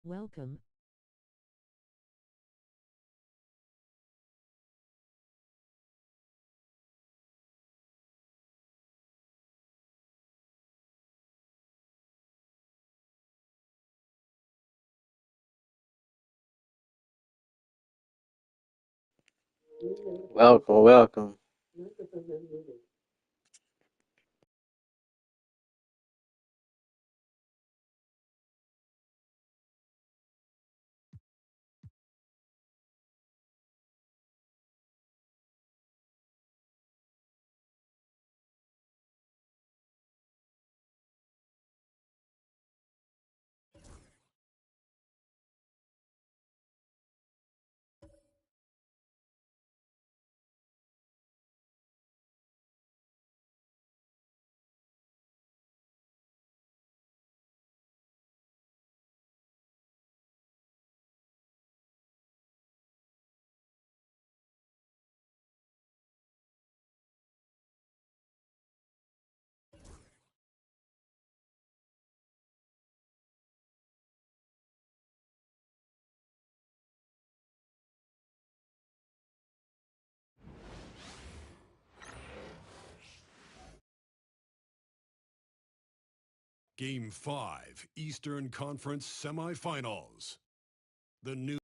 Welcome. Welcome, welcome. Game 5, Eastern Conference Semifinals. The new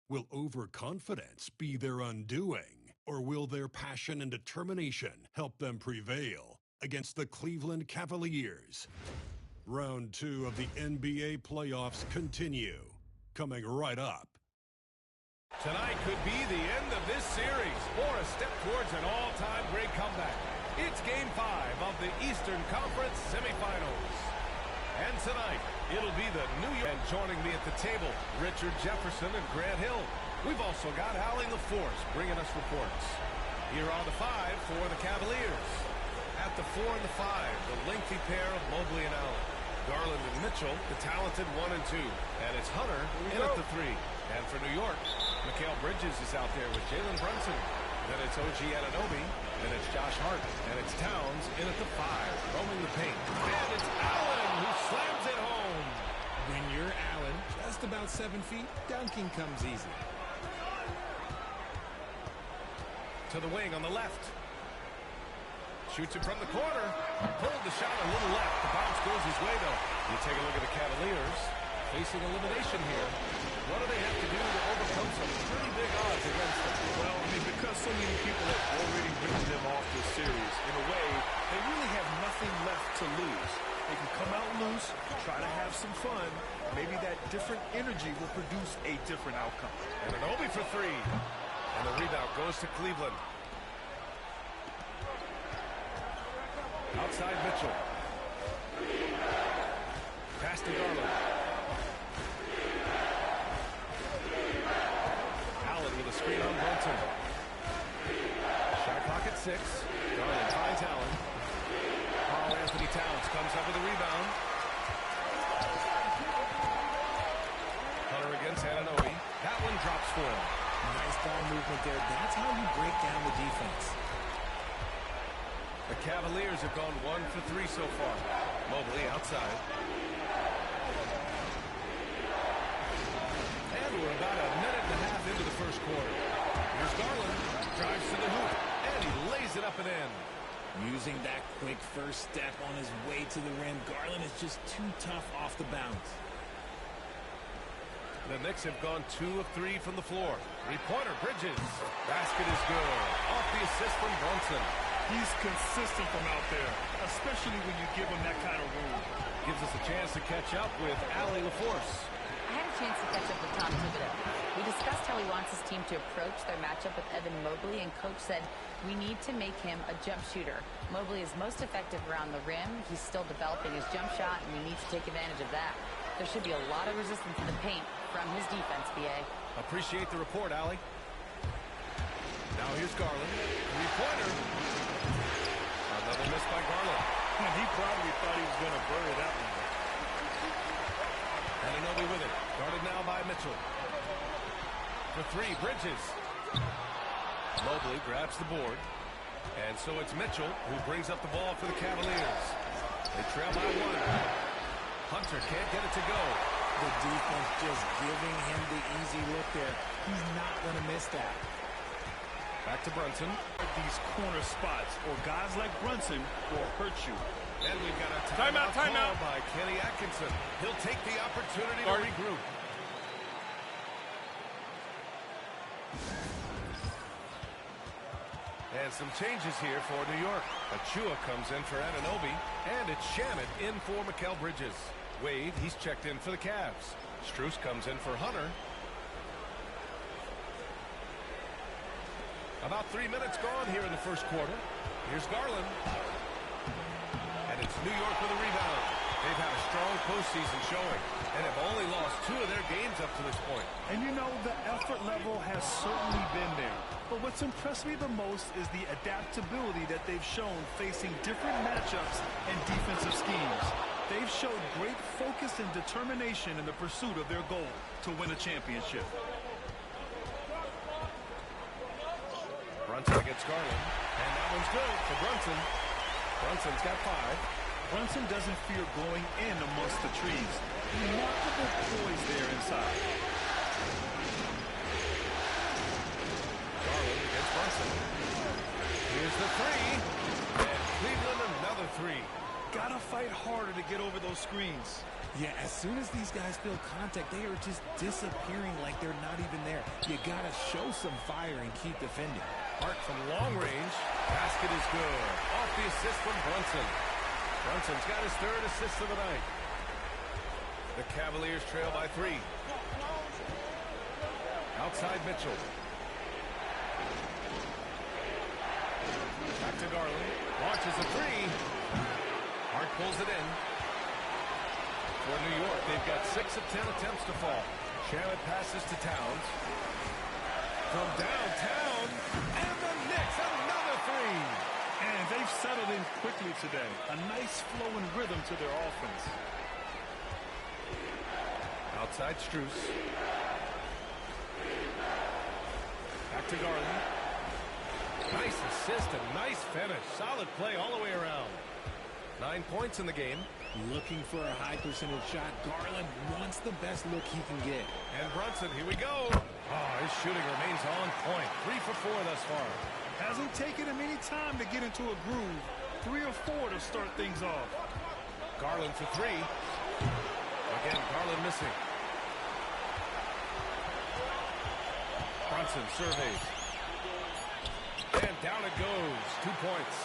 will overconfidence be their undoing, or will their passion and determination help them prevail against the Cleveland Cavaliers? Round 2 of the NBA playoffs continue, coming right up. Tonight could be the end of this series, or a step towards an all-time great comeback. It's Game 5 of the Eastern Conference Semifinals. And tonight, it'll be the New York. And joining me at the table, Richard Jefferson and Grant Hill. We've also got Allie LaForce bringing us reports. Here are the 5 for the Cavaliers. At the 4 and the 5, the lengthy pair of Mobley and Allen. Garland and Mitchell, the talented 1 and 2. And it's Hunter in at the 3. And for New York, Mikal Bridges is out there with Jalen Brunson. Then it's OG Anunoby. Then it's Josh Hart. And it's Towns in at the 5, roaming the paint. And it's Allen who slams it home. When you're Allen, just about 7 feet, dunking comes easy. To the wing on the left. Shoots it from the corner. Pulled the shot a little left. The bounce goes his way, though. You take a look at the Cavaliers. Facing elimination here. What do they have to do to overcome some pretty big odds against them? Well, I mean, because so many people have already written them off this series, in a way, they really have nothing left to lose. They can come out loose, try to have some fun. Maybe that different energy will produce a different outcome. And an Obi for 3. And the rebound goes to Cleveland. Outside Mitchell. Pass to Garland. Allen with a screen on Brunson. Shot clock at 6. Garland finds Allen. Karl Anthony Towns comes up with a rebound. Hunter against Anunoby. That one drops for him. Nice ball movement there. That's how you break down the defense. The Cavaliers have gone 1 for 3 so far. Mobley outside. And we're about a minute and a half into the first quarter. Here's Garland. Drives to the hoop. And he lays it up and in. Using that quick first step on his way to the rim, Garland is just too tough off the bounce. The Knicks have gone 2 of 3 from the floor. Three-pointer, Bridges. Basket is good. Off the assist from Brunson. He's consistent from out there, especially when you give him that kind of room. Gives us a chance to catch up with Allie LaForce. I had a chance to catch up with Tom Thibodeau. We discussed how he wants his team to approach their matchup with Evan Mobley, and Coach said, we need to make him a jump shooter. Mobley is most effective around the rim. He's still developing his jump shot, and we need to take advantage of that. There should be a lot of resistance in the paint from his defense, BA. Appreciate the report, Allie. Now here's Garland. Three-pointer. Another miss by Garland. He probably thought he was going to bury that one. Anunoby with it. Guarded now by Mitchell. For 3, Bridges. Mobley grabs the board. And so it's Mitchell who brings up the ball for the Cavaliers. They trail by 1. Hunter can't get it to go. The defense just giving him the easy look there. He's not going to miss that. Back to Brunson. These corner spots, or guys like Brunson, will hurt you. And we've got a timeout call by Kenny Atkinson. He'll take the opportunity to regroup. And some changes here for New York. Achua comes in for Anunoby, and it's Shannon in for Mikal Bridges. Wade, he's checked in for the Cavs. Strus comes in for Hunter. About 3 minutes gone here in the first quarter. Here's Garland. And it's New York with a rebound. They've had a strong postseason showing and have only lost 2 of their games up to this point. And you know, the effort level has certainly been there. But what's impressed me the most is the adaptability that they've shown facing different matchups and defensive schemes. They've showed great focus and determination in the pursuit of their goal to win a championship. Brunson against Garland. And that one's good for Brunson. Brunson's got 5. Brunson doesn't fear going in amongst the trees. Remarkable poise there inside. Garland against Brunson. Here's the 3. And Cleveland another 3. Gotta fight harder to get over those screens. Yeah, as soon as these guys feel contact, they are just disappearing like they're not even there. You gotta show some fire and keep defending. Hart from long range. Basket is good. Off the assist from Brunson. Brunson's got his 3rd assist of the night. The Cavaliers trail by 3. Outside Mitchell. Back to Garland. Launches a 3. Hart pulls it in. For New York, they've got 6 of 10 attempts to fall. Shannon passes to Towns. From downtown, and the Knicks, another 3. And they've settled in quickly today. A nice flow and rhythm to their offense. Outside Strus. Back to Garland. Nice assist and nice finish. Solid play all the way around. 9 points in the game. Looking for a high percentage shot. Garland wants the best look he can get. And Brunson, here we go. Oh, his shooting remains on point. 3 for 4 thus far. Hasn't taken him any time to get into a groove. 3 or 4 to start things off. Garland for 3. Again, Garland missing. Brunson surveys. And down it goes. 2 points.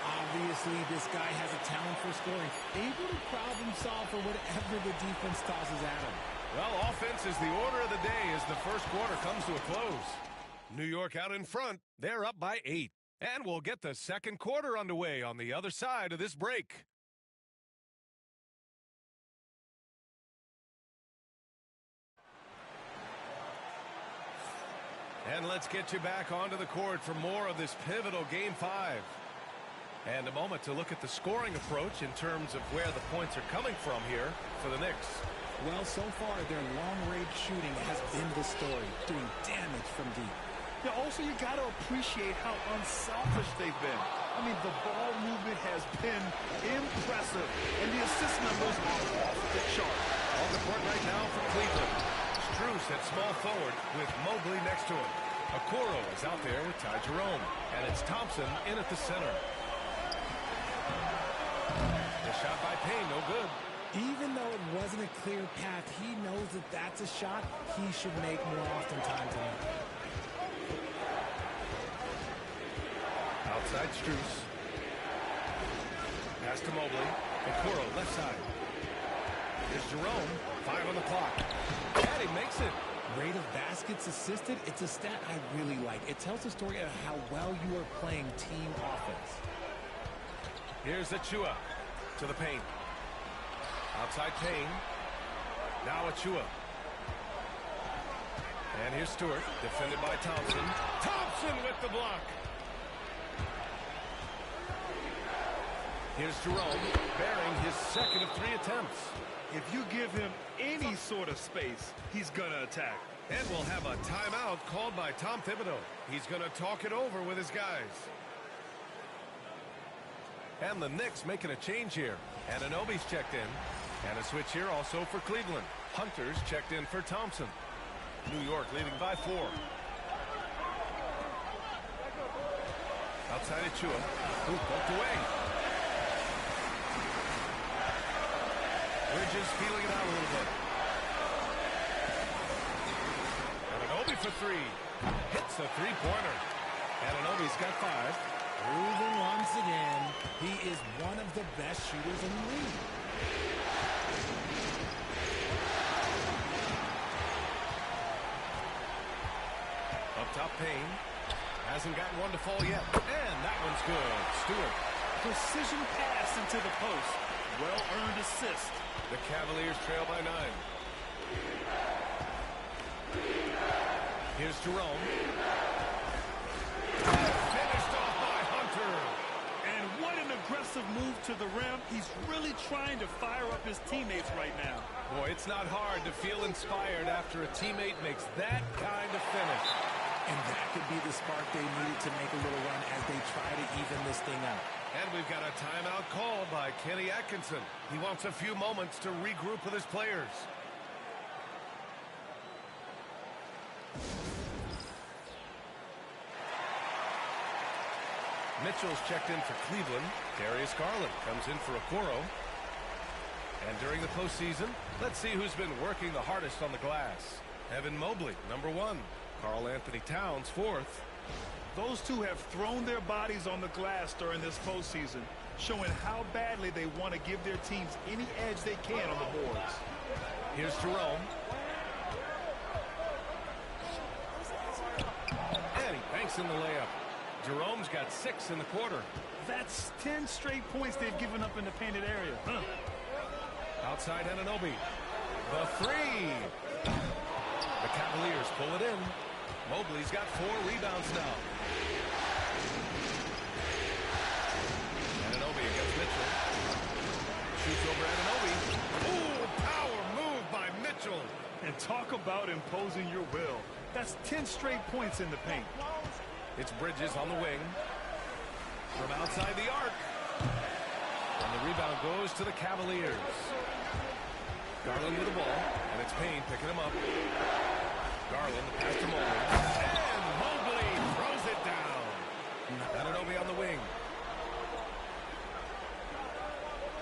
Obviously, this guy has a talent for scoring. Able to problem solve for whatever the defense tosses at him. Well, offense is the order of the day as the first quarter comes to a close. New York out in front. They're up by 8. And we'll get the second quarter underway on the other side of this break. And let's get you back onto the court for more of this pivotal Game 5. And a moment to look at the scoring approach in terms of where the points are coming from here for the Knicks. Well, so far, their long-range shooting has been the story, doing damage from deep. Yeah, also, you got to appreciate how unselfish they've been. I mean, the ball movement has been impressive, and the assist numbers are off the chart. On the court right now for Cleveland. Strus at small forward with Mobley next to him. Okoro is out there with Ty Jerome, and it's Thompson in at the center. The shot by Payne, no good. Even though it wasn't a clear path, he knows that that's a shot he should make more often time tonight. Outside Strus. Pass to Mobley. Okoro left side. Here's Jerome. 5 on the clock. And he makes it. Rate of baskets assisted, it's a stat I really like. It tells a story of how well you are playing team offense. Here's Achua to the paint. Outside Payne. Now Achua. And here's Stewart, defended by Thompson. Thompson with the block. Here's Jerome, bearing his second of 3 attempts. If you give him any sort of space, he's going to attack. And we'll have a timeout called by Tom Thibodeau. He's going to talk it over with his guys. And the Knicks making a change here. Anunoby's checked in. And a switch here also for Cleveland. Hunter's checked in for Thompson. New York leading by 4. Outside Achua. Who poked away. Bridges feeling it out a little bit. Anunoby for 3. Hits a three-pointer. Anunoby's got 5. Proven once again, he is one of the best shooters in the league. Up top, Payne. Hasn't gotten one to fall yet. And that one's good. Stewart. Precision pass into the post. Well-earned assist. The Cavaliers trail by 9. Here's Jerome. Finished off by Hunter. And what an aggressive move to the rim. He's really trying to fire up his teammates right now. Boy, it's not hard to feel inspired after a teammate makes that kind of finish. And that could be the spark they needed to make a little run as they try to even this thing out. And we've got a timeout called by Kenny Atkinson. He wants a few moments to regroup with his players. Mitchell's checked in for Cleveland. Darius Garland comes in for Okoro. And during the postseason, let's see who's been working the hardest on the glass. Evan Mobley, number 1. Karl Anthony Towns, 4th. Those two have thrown their bodies on the glass during this postseason, showing how badly they want to give their teams any edge they can on the boards. Here's Jerome. And he banks in the layup. Jerome's got 6 in the quarter. That's 10 straight points they've given up in the painted area. Outside Anunoby. The 3. The Cavaliers pull it in. Mobley's got 4 rebounds now. Anunoby against Mitchell. Shoots over Anunoby. Ooh, power move by Mitchell. And talk about imposing your will. That's 10 straight points in the paint. It's Bridges on the wing. From outside the arc. And the rebound goes to the Cavaliers. Garland with the ball. And it's Payne picking him up. Garland pass to Mobley. And Mobley throws it down. Anunoby on the wing.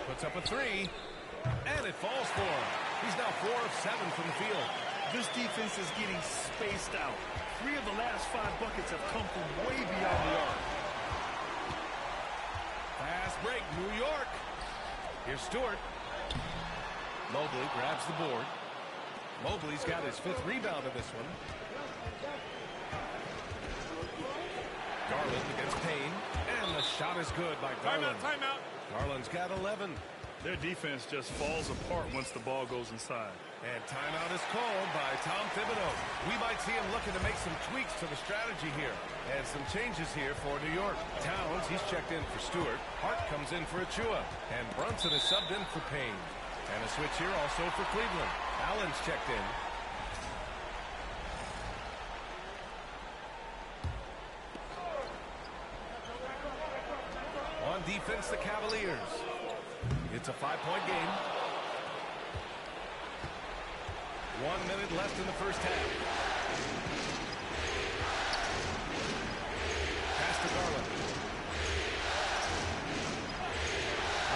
Puts up a 3. And it falls for him. He's now 4 of 7 from the field. This defense is getting spaced out. 3 of the last 5 buckets have come from way beyond the arc. Fast break, New York. Here's Stewart. Mobley grabs the board. Mobley's got his 5th rebound of this one. Garland against Payne. And the shot is good by Garland. Timeout. Garland's got 11. Their defense just falls apart once the ball goes inside. And timeout is called by Tom Thibodeau. We might see him looking to make some tweaks to the strategy here. And some changes here for New York. Towns, he's checked in for Stewart. Hart comes in for Achua. And Brunson is subbed in for Payne. And a switch here also for Cleveland. Allen's checked in. On defense, the Cavaliers. It's a 5-point game. 1 minute left in the first half. Pass to Garland.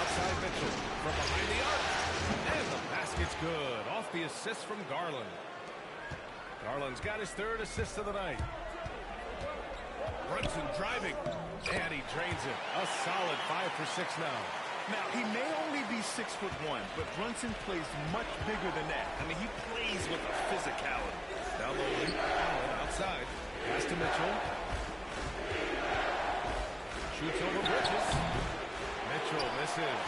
Outside Mitchell. From behind the arc. And the basket's good. Off the assist from Garland. Garland's got his 3rd assist of the night. Brunson driving. And he drains it. A solid 5 for 6 now. Now, he may only be 6'1", but Brunson plays much bigger than that. I mean, he plays with a physicality. Now Mobley. Allen outside. Pass to Mitchell. Shoots over Bridges. Mitchell misses.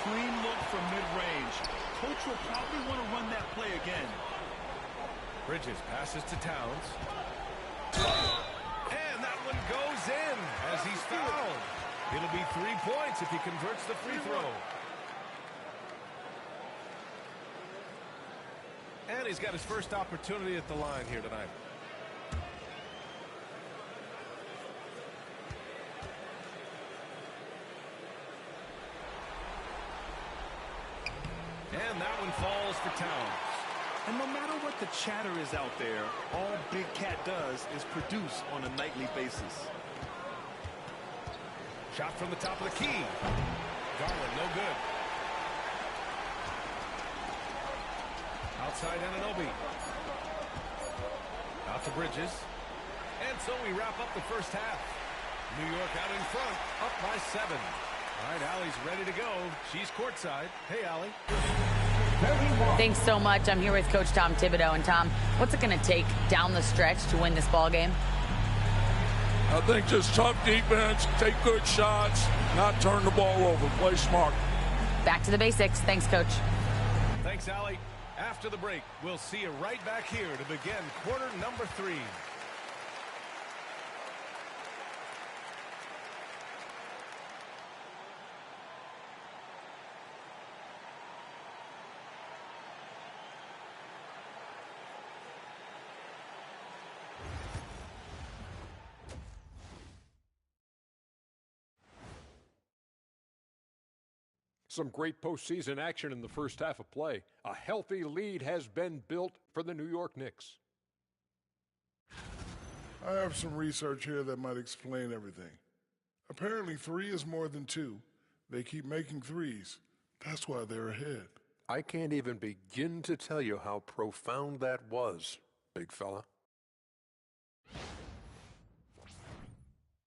Clean look from mid-range. Coach will probably want to run that play again. Bridges passes to Towns. And that one goes in as he's fouled. It'll be 3 points if he converts the free throw. And he's got his first opportunity at the line here tonight. And that one falls for Towns. And no matter what the chatter is out there, all Big Cat does is produce on a nightly basis. Shot from the top of the key. Garland, no good. Outside Anunoby. Out to Bridges. And so we wrap up the first half. New York out in front, up by 7. All right, Allie's ready to go. She's courtside. Hey, Allie. Thanks so much. I'm here with Coach Tom Thibodeau. And Tom, what's it going to take down the stretch to win this ball game? I think just tough defense, take good shots, not turn the ball over, play smart. Back to the basics. Thanks, Coach. Thanks, Allie. After the break, we'll see you right back here to begin quarter number 3. Some great postseason action in the first half of play. A healthy lead has been built for the New York Knicks. I have some research here that might explain everything. Apparently 3 is more than 2. They keep making threes. That's why they're ahead. I can't even begin to tell you how profound that was, big fella.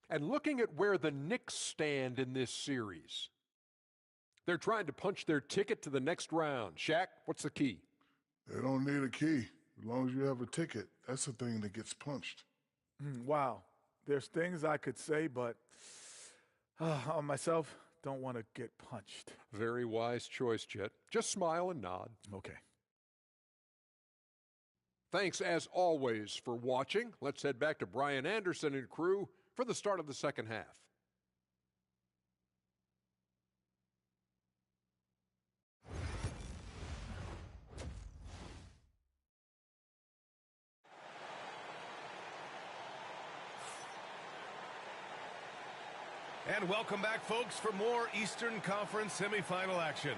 And looking at where the Knicks stand in this series, they're trying to punch their ticket to the next round. Shaq, what's the key? They don't need a key. As long as you have a ticket, that's the thing that gets punched. Wow. There's things I could say, but on myself, don't want to get punched. Very wise choice, Jet. Just smile and nod. Okay. Thanks, as always, for watching. Let's head back to Brian Anderson and crew for the start of the second half. And welcome back, folks, for more Eastern Conference semifinal action.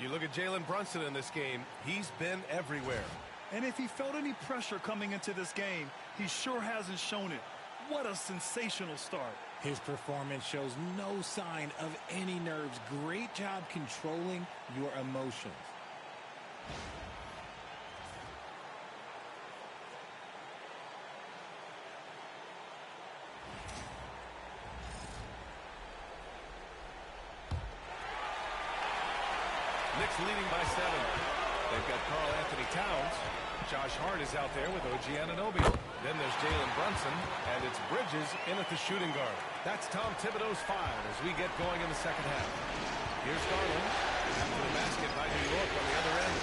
You look at Jalen Brunson in this game, he's been everywhere. And if he felt any pressure coming into this game, he sure hasn't shown it. What a sensational start. His performance shows no sign of any nerves. Great job controlling your emotions. Knicks leading by 7. They've got Karl Anthony Towns. Josh Hart is out there with OG Anunoby. Then there's Jalen Brunson, and it's Bridges in at the shooting guard. That's Tom Thibodeau's 5 as we get going in the second half. Here's Garland. After the basket by New York on the other end.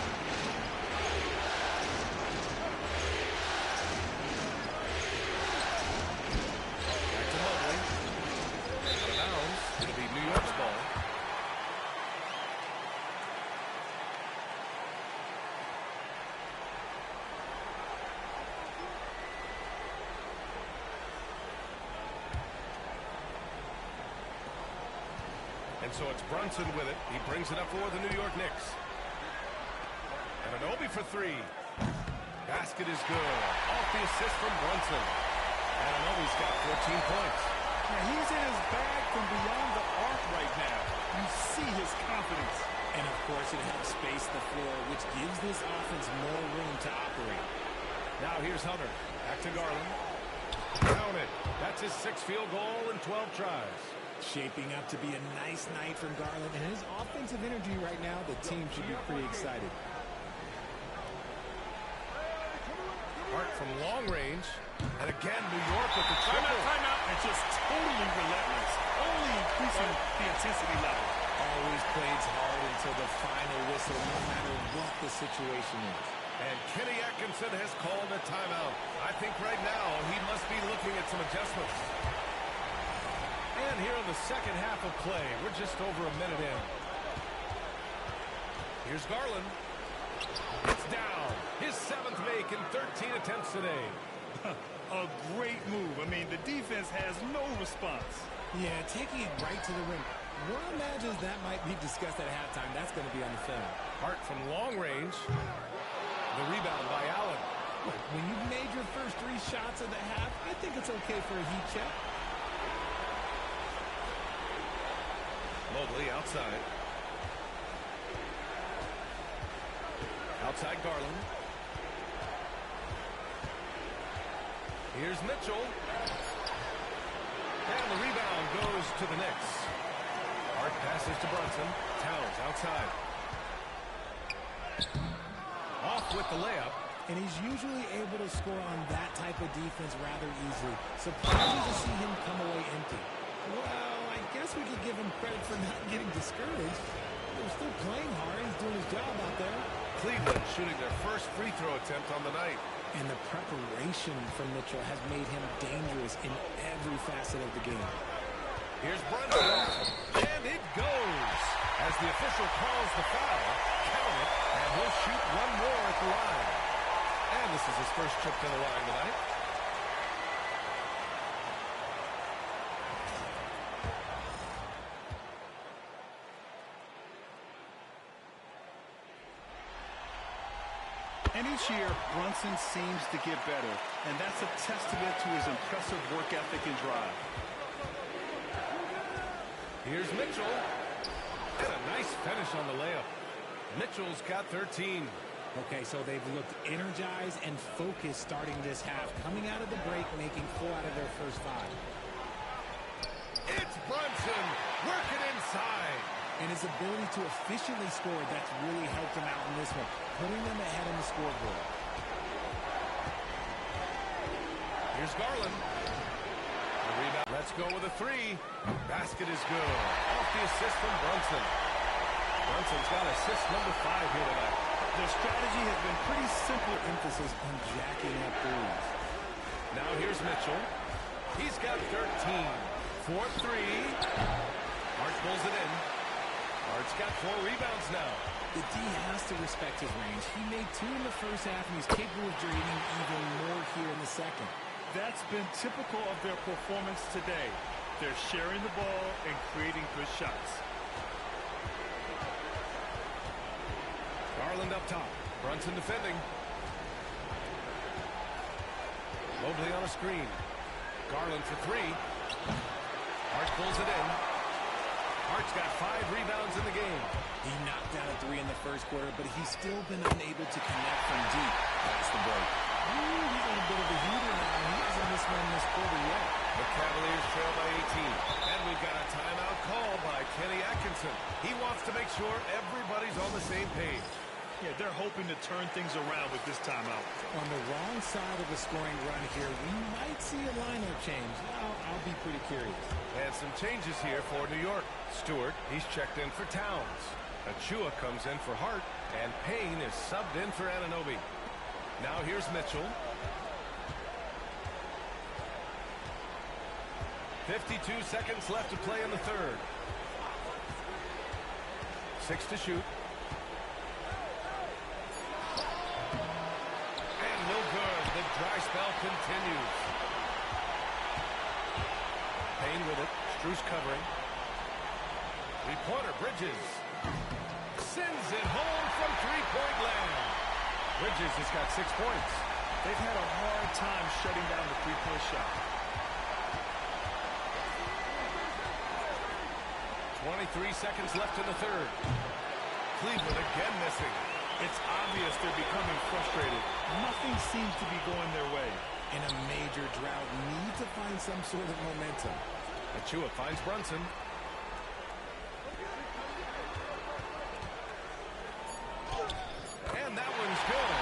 Back to Mobley. Out of bounds. It'll be New York's ball. And so it's Brunson with it. He brings it up for the New York Knicks. And Anunoby for 3. Basket is good. Off the assist from Brunson. And Anunoby's got 14 points. Yeah, he's in his bag from beyond the arc right now. You see his confidence. And, of course, it helps space the floor, which gives this offense more room to operate. Now here's Hunter. Back to Garland. Count it. That's his 6th field goal in 12 tries. Shaping up to be a nice night from Garland, and his offensive energy right now, the team should be pretty excited. Hart from long range, and again New York with the triple. Timeout. It's just totally relentless, only increasing the intensity level. Always plays hard until the final whistle, no matter what the situation is. And Kenny Atkinson has called a timeout. I think right now he must be looking at some adjustments. And here in the second half of play, we're just over a minute in. Here's Garland. It's down. His 7th make in 13 attempts today. A great move. I mean, the defense has no response. Yeah, taking it right to the rim. One imagines that might be discussed at halftime. That's going to be on the film. Hart from long range. The rebound by Allen. Look, when you've made your first 3 shots of the half, I think it's okay for a heat check. Mobley outside. Outside Garland. Here's Mitchell. And the rebound goes to the Knicks. Hart passes to Brunson. Towns outside. Off with the layup. And he's usually able to score on that type of defense rather easily. Surprising to see him come away empty. Well, I guess we could give him credit for not getting discouraged. They're still playing hard. He's doing his job out there. Cleveland shooting their first free throw attempt on the night. And the preparation from Mitchell has made him dangerous in every facet of the game. Here's Brunson. And it goes. As the official calls the foul, count it, and he'll shoot one more at the line. And this is his first trip to the line tonight. And each year, Brunson seems to get better, and that's a testament to his impressive work ethic and drive. Here's Mitchell. And a nice finish on the layup. Mitchell's got 13. Okay, so they've looked energized and focused starting this half, coming out of the break, making 4 out of their first 5. It's Brunson working inside. And his ability to efficiently score, that's really helped him out in this one, putting them ahead on the scoreboard. Here's Garland. The rebound. Let's go with a 3. Basket is good. Off the assist from Brunson. Brunson's got assist number 5 here tonight. Their strategy has been pretty simple. Emphasis on jacking up threes. Now here's Mitchell. He's got 13. 4-3. Hart pulls it in. Hart's got 4 rebounds now. The D has to respect his range. He made 2 in the first half, and he's capable of draining even more here in the second. That's been typical of their performance today. They're sharing the ball and creating good shots. Garland up top. Brunson defending. Mobley on a screen. Garland for 3. Hart pulls it in. Hart's got 5 rebounds in the game. He knocked down a 3 in the first quarter, but he's still been unable to connect from deep. That's the break. He's on a bit of a heater now. He hasn't missed one this quarter yet. The Cavaliers trail by 18. And we've got a timeout call by Kenny Atkinson. He wants to make sure everybody's on the same page. Yeah, they're hoping to turn things around with this timeout. On the wrong side of the scoring run here, we might see a lineup change. I'll be pretty curious. And some changes here for New York. Stewart, he's checked in for Towns. Achua comes in for Hart, and Payne is subbed in for Anunoby. Now here's Mitchell. 52 seconds left to play in the third. 6 to shoot. And no good. The dry spell continues. Payne with it. Strus covering. Three-pointer, Bridges. Sends it home from three-point land. Bridges has got 6 points. They've had a hard time shutting down the three-point shot. 23 seconds left in the third. Cleveland again missing. It's obvious they're becoming frustrated. Nothing seems to be going their way. In a major drought, need to find some sort of momentum. Achua finds Brunson. And that one's good.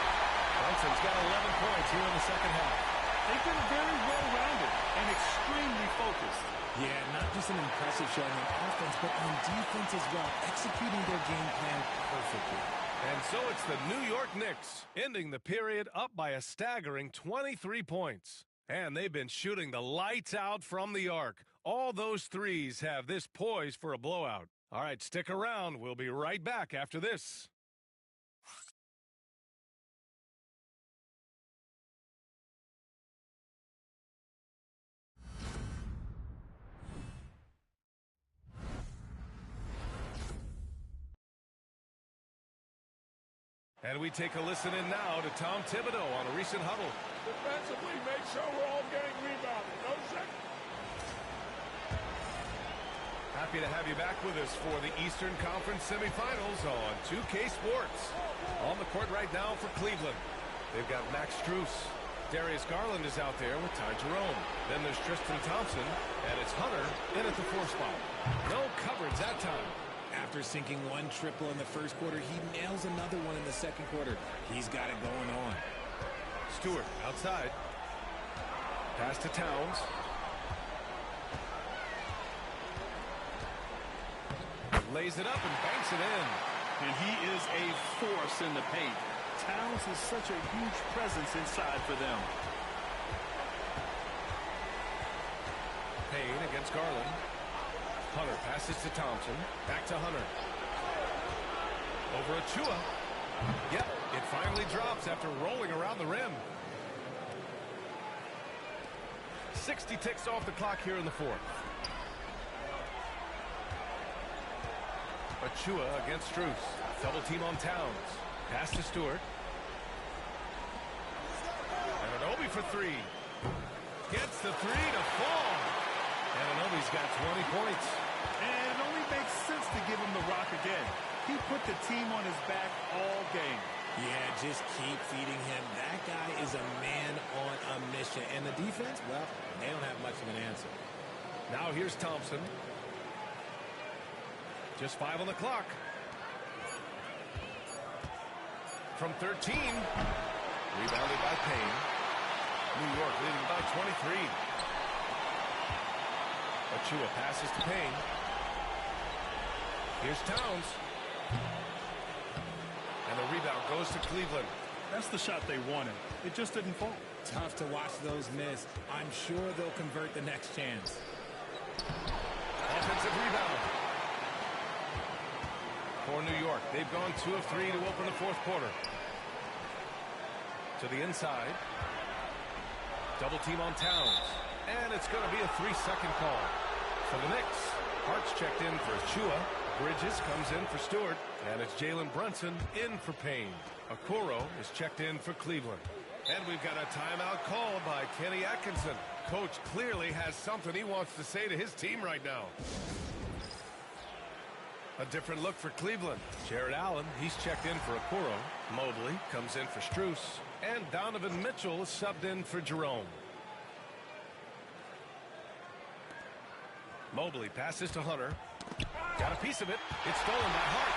Brunson's got 11 points here in the second half. They've been very well-rounded and extremely focused. Yeah, not just an impressive showing on offense, but on defense as well, executing their game plan perfectly. And so it's the New York Knicks ending the period up by a staggering 23 points. And they've been shooting the lights out from the arc. All those threes have this poised for a blowout. All right, stick around. We'll be right back after this. And we take a listen in now to Tom Thibodeau on a recent huddle. Defensively, make sure we're all getting rebounded. No second. Happy to have you back with us for the Eastern Conference semifinals on 2K Sports. On the court right now for Cleveland. They've got Max Strus. Darius Garland is out there with Ty Jerome. Then there's Tristan Thompson, and it's Hunter in at the 4 spot. No coverage that time. After sinking one triple in the first quarter, he nails another one in the second quarter. He's got it going on. Stewart outside. Pass to Towns. Lays it up and banks it in. And he is a force in the paint. Towns is such a huge presence inside for them. Payne against Garland. Hunter passes to Thompson. Back to Hunter. Over Achua. Yep, it finally drops after rolling around the rim. 60 ticks off the clock here in the fourth. Achua against Strus. Double team on Towns. Pass to Stewart. And Anunoby for 3. Gets the 3 to fall. And Anunoby's got 20 points. And it only makes sense to give him the rock again. He put the team on his back all game. Yeah, just keep feeding him. That guy is a man on a mission. And the defense, well, they don't have much of an answer. Now here's Thompson. Just 5 on the clock. From 13. Rebounded by Payne. New York leading by 23. Achua passes to Payne. Here's Towns. And the rebound goes to Cleveland. That's the shot they wanted. It just didn't fall. Tough to watch those miss. I'm sure they'll convert the next chance. Offensive rebound. For New York, they've gone 2 of 3 to open the fourth quarter. To the inside. Double team on Towns. And it's going to be a 3-second call. For the Knicks, Hart's checked in for Achua. Bridges comes in for Stewart. And it's Jalen Brunson in for Payne. Okoro is checked in for Cleveland. And we've got a timeout called by Kenny Atkinson. Coach clearly has something he wants to say to his team right now. A different look for Cleveland. Jared Allen, he's checked in for Okoro. Mobley comes in for Strus. And Donovan Mitchell is subbed in for Jerome. Mobley passes to Hunter. Got a piece of it. It's stolen by Hart.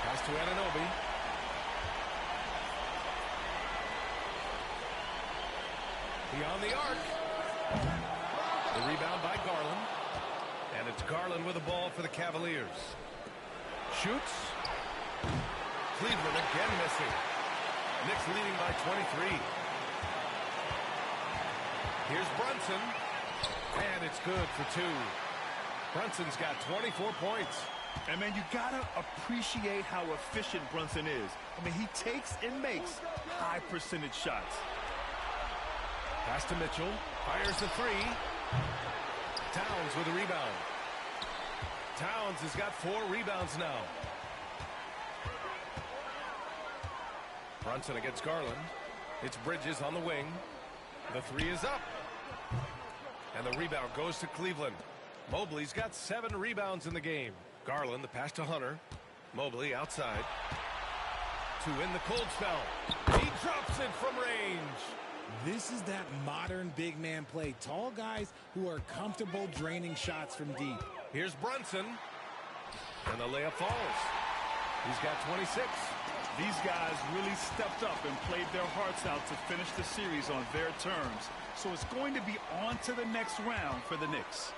Pass to Anunoby. Beyond the arc. The rebound by Garland. And it's Garland with the ball for the Cavaliers. Shoots. Cleveland again missing. Knicks leading by 23. Here's Brunson. And it's good for 2. Brunson's got 24 points. And, man, you got to appreciate how efficient Brunson is. I mean, he takes and makes high percentage shots. Pass to Mitchell. Fires the 3. Towns with a rebound. Towns has got 4 rebounds now. Brunson against Garland. It's Bridges on the wing. The 3 is up. And the rebound goes to Cleveland. Mobley's got 7 rebounds in the game. Garland, the pass to Hunter. Mobley outside. To in the cold spell. He drops it from range. This is that modern big man play. Tall guys who are comfortable draining shots from deep. Here's Brunson. And the layup falls. He's got 26. These guys really stepped up and played their hearts out to finish the series on their terms. So it's going to be on to the next round for the Knicks.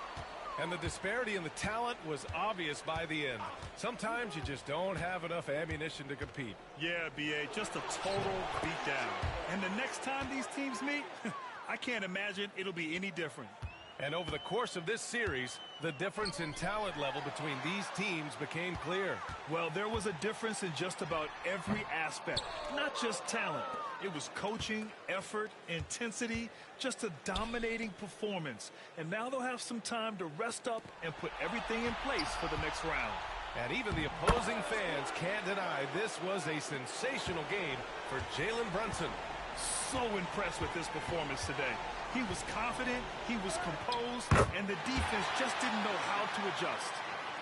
And the disparity in the talent was obvious by the end. Sometimes you just don't have enough ammunition to compete. Yeah, B.A., just a total beatdown. And the next time these teams meet, I can't imagine it'll be any different. And over the course of this series, the difference in talent level between these teams became clear. Well, there was a difference in just about every aspect, not just talent. It was coaching, effort, intensity, just a dominating performance. And now they'll have some time to rest up and put everything in place for the next round. And even the opposing fans can't deny this was a sensational game for Jalen Brunson. So impressed with this performance today. He was confident, he was composed, and the defense just didn't know how to adjust.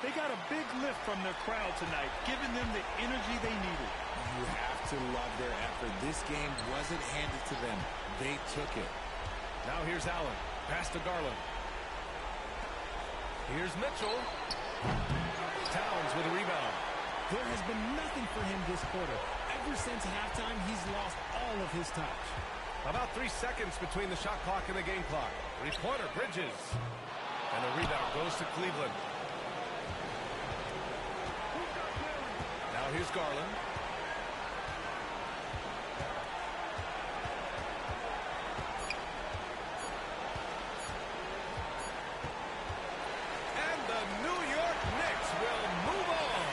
They got a big lift from their crowd tonight, giving them the energy they needed. You have to love their effort. This game wasn't handed to them. They took it. Now here's Allen. Pass to Garland. Here's Mitchell. Towns with a rebound. There has been nothing for him this quarter. Ever since halftime, he's lost all of his touch. About 3 seconds between the shot clock and the game clock. Three-pointer, Bridges. And the rebound goes to Cleveland. Now here's Garland. And the New York Knicks will move on.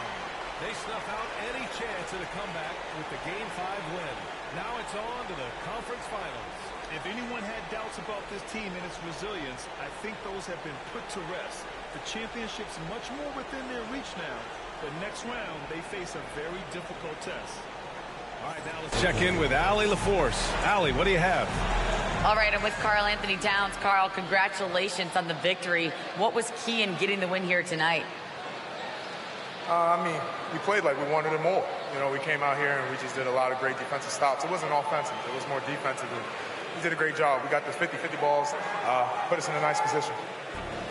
They snuff out any chance at a comeback with the Game 5 win. Now it's on to the conference finals. If anyone had doubts about this team and its resilience, I think those have been put to rest. The championship's much more within their reach now. But next round, they face a very difficult test. All right, now let's check in with Allie LaForce. Allie, what do you have? All right, I'm with Karl Anthony Towns. Karl, congratulations on the victory. What was key in getting the win here tonight? We played like we wanted it more. You know, we came out here and we just did a lot of great defensive stops. It wasn't offensive. It was more defensive. And we did a great job. We got the 50-50 balls, put us in a nice position.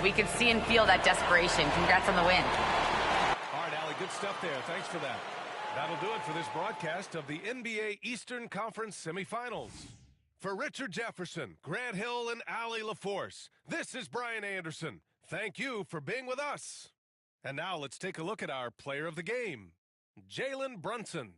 We could see and feel that desperation. Congrats on the win. All right, Allie, good stuff there. Thanks for that. That'll do it for this broadcast of the NBA Eastern Conference semifinals. For Richard Jefferson, Grant Hill, and Allie LaForce, this is Brian Anderson. Thank you for being with us. And now let's take a look at our player of the game, Jalen Brunson.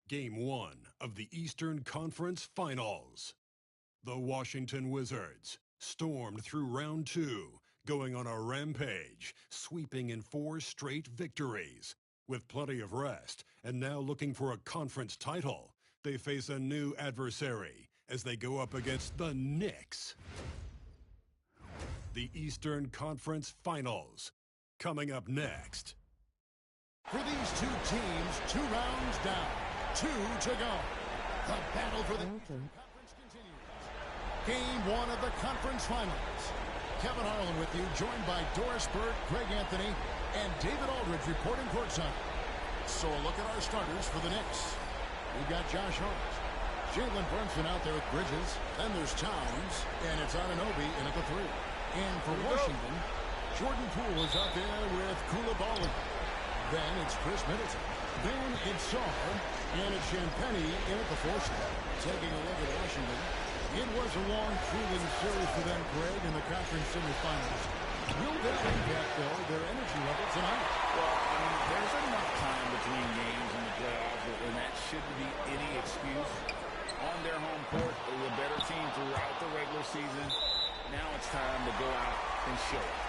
Game 1 of the Eastern Conference Finals. The Washington Wizards stormed through round 2, going on a rampage, sweeping in 4 straight victories. With plenty of rest, and now looking for a conference title, they face a new adversary as they go up against the Knicks. The Eastern Conference Finals, coming up next. For these two teams, 2 rounds down. 2 to go. The battle for the conference continues. Game 1 of the conference finals. Kevin Harlan with you, joined by Doris Burke, Greg Anthony, and David Aldridge reporting courtside. So a look at our starters for the Knicks. We've got Josh Hart, Jalen Brunson out there with Bridges. Then there's Towns, and it's Anunoby in at the 3. And for Washington, Jordan Poole is out there with Coulibaly. Then it's Chris Middleton. Then it's Shaw. And it's Champagnie in at the 4 spot. Taking a look at Washington. It was a long, thrilling series for them, Greg, in the conference semifinals. Will that impact, though, their energy level tonight? Well, there's enough time between games in the playoffs, and that shouldn't be any excuse. On their home court, they were a better team throughout the regular season. Now it's time to go out and show it.